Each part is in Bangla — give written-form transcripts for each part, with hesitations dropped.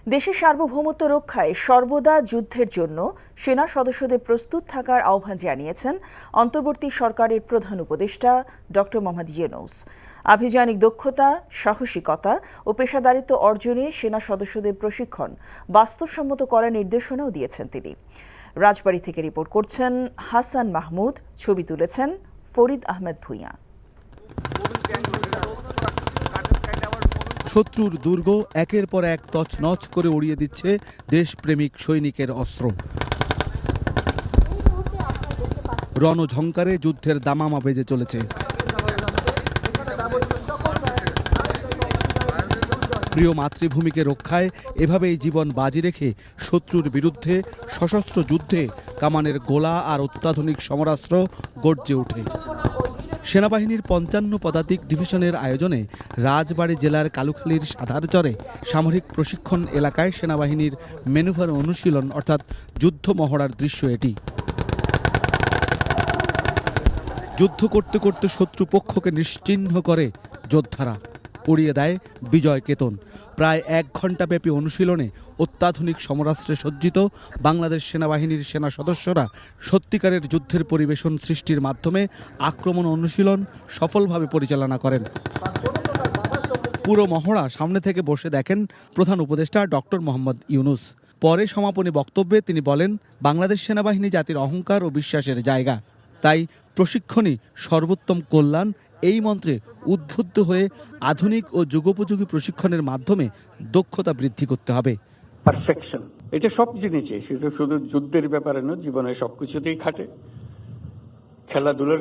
দেশের সার্বভৌমত্ব রক্ষায় সর্বদা যুদ্ধের জন্য সেনা সদস্যদের প্রস্তুত থাকার আহ্বান জানিয়েছেন অন্তর্বর্তী সরকারের প্রধান উপদেষ্টা ডক্টর মোহাম্মদ ইউনূস। আভিযানিক দক্ষতা, সাহসিকতা ও পেশাদারিত্ব অর্জনে সেনা সদস্যদের প্রশিক্ষণ বাস্তবসম্মত করার নির্দেশনাও দিয়েছেন তিনি। রাজবাড়ী থেকে রিপোর্ট করছেন হাসান মাহমুদ, ছবি তুলেছেন ফরিদ আহমেদ ভূঁইয়া। শত্রুর দুর্গ একের পর এক তছনছ করে উড়িয়ে দিচ্ছে দেশপ্রেমিক সৈনিকের অস্ত্র। রণঝঙ্কারে যুদ্ধের দামামা বেজে চলেছে। প্রিয় মাতৃভূমিকে রক্ষায় এভাবেই জীবন বাজি রেখে শত্রুর বিরুদ্ধে সশস্ত্র যুদ্ধে কামানের গোলা আর অত্যাধুনিক সমরাস্ত্র গর্জে ওঠে। সেনাবাহিনীর ৫৫ পদাতিক ডিভিশনের আয়োজনে রাজবাড়ী জেলার কালুখালীর সাধারচরে সামরিক প্রশিক্ষণ এলাকায় সেনাবাহিনীর ম্যানুভার অনুশীলন অর্থাৎ যুদ্ধ মহড়ার দৃশ্য এটি। যুদ্ধ করতে করতে শত্রুপক্ষকে নিশ্চিহ্ন করে যোদ্ধারা, উড়িয়ে দেয় বিজয় কেতন। প্রায় ১ ঘণ্টাব্যাপী অনুশীলনে অত্যাধুনিক সমরাস্ত্রে সজ্জিত বাংলাদেশ সেনাবাহিনীর সেনা সদস্যরা সত্যিকারের যুদ্ধের পরিবেশন সৃষ্টির মাধ্যমে আক্রমণ অনুশীলন সফলভাবে পরিচালনা করেন। পুরো মহড়া সামনে থেকে বসে দেখেন প্রধান উপদেষ্টা ডক্টর মোহাম্মদ ইউনূস। পরে সমাপনী বক্তব্যে তিনি বলেন, বাংলাদেশ সেনাবাহিনী জাতির অহংকার ও বিশ্বাসের জায়গা, তাই প্রশিক্ষণই সর্বোত্তম কল্যাণ এই মন্ত্রে উদ্বুদ্ধ হয়ে আধুনিক ও যুগোপযোগী প্রশিক্ষণের মাধ্যমে দক্ষতা বৃদ্ধি করতে হবে। পারফেকশন এটা সব জিনিসে, সেটা শুধু যুদ্ধের ব্যাপারে নয়, জীবনের সবকিছুতেই খাটে। খেলাধুলার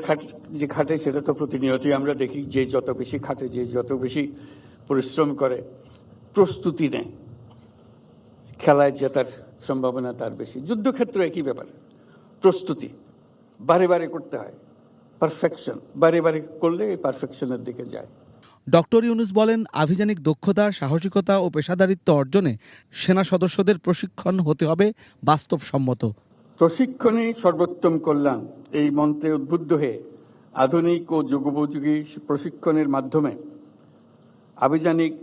যে খাটে সেটা তো প্রতিনিয়তই আমরা দেখি, যে যত বেশি খাটে, যে যত বেশি পরিশ্রম করে, প্রস্তুতি নেয়, খেলায় জেতার সম্ভাবনা তার বেশি। যুদ্ধক্ষেত্র একই ব্যাপার, প্রস্তুতি বারে বারে করতে হয়, পারফেকশন বারে বারে করলে এই পারফেকশনের দিকে যায়। ডক্টর ইউনূস বলেন, আভিযানিক দক্ষতা, সাহসিকতা ও পেশাদারিত্ব অর্জনে সেনা সদস্যদের প্রশিক্ষণ হতে হবে বাস্তবসম্মত। প্রশিক্ষণে সর্বোত্তম কল্যাণ এই মন্ত্রে উদ্বুদ্ধ হয়ে আধুনিক ও যুগোপযোগী প্রশিক্ষণের মাধ্যমে আভিযানিক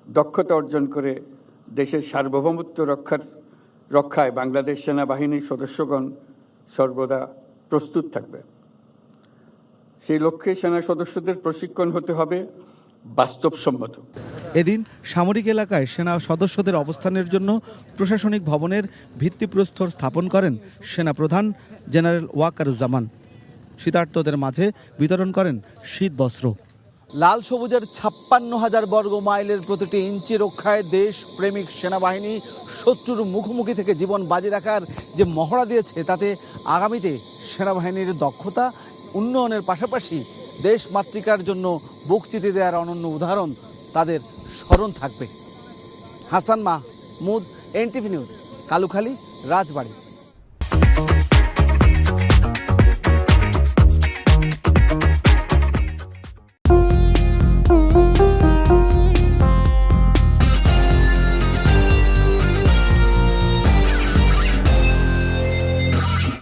দক্ষতা অর্জন করে দেশের সার্বভৌমত্ব রক্ষায় বাংলাদেশ সেনাবাহিনীর সদস্যগণ সর্বদা প্রস্তুত থাকবে। সেই লক্ষ্যে সেনা সদস্যদের প্রশিক্ষণ হতে হবে বাস্তবসম্মত। এদিন সামরিক এলাকায় সেনা সদস্যদের অবস্থানের জন্য প্রশাসনিক ভবনের ভিত্তিপ্রস্তর স্থাপন করেন সেনাপ্রধান জেনারেল ওয়াকারুজ্জামান। শীতার্তদের মাঝে বিতরণ করেন শীত বস্ত্র। লাল সবুজের ৫৬,০০০ বর্গ মাইলের প্রতিটি ইঞ্চি রক্ষায় দেশ প্রেমিক সেনাবাহিনী শত্রুর মুখোমুখি থেকে জীবন বাজি রাখার যে মহড়া দিয়েছে, তাতে আগামীতে সেনাবাহিনীর দক্ষতা উন্নয়নের পাশাপাশি দেশ মাতৃকার জন্য বুক চিতি দেওয়ার অনন্য উদাহরণ তাদের স্মরণ থাকবে। হাসান মাহমুদ, এনটিভি নিউজ, কালুখালী, রাজবাড়ী।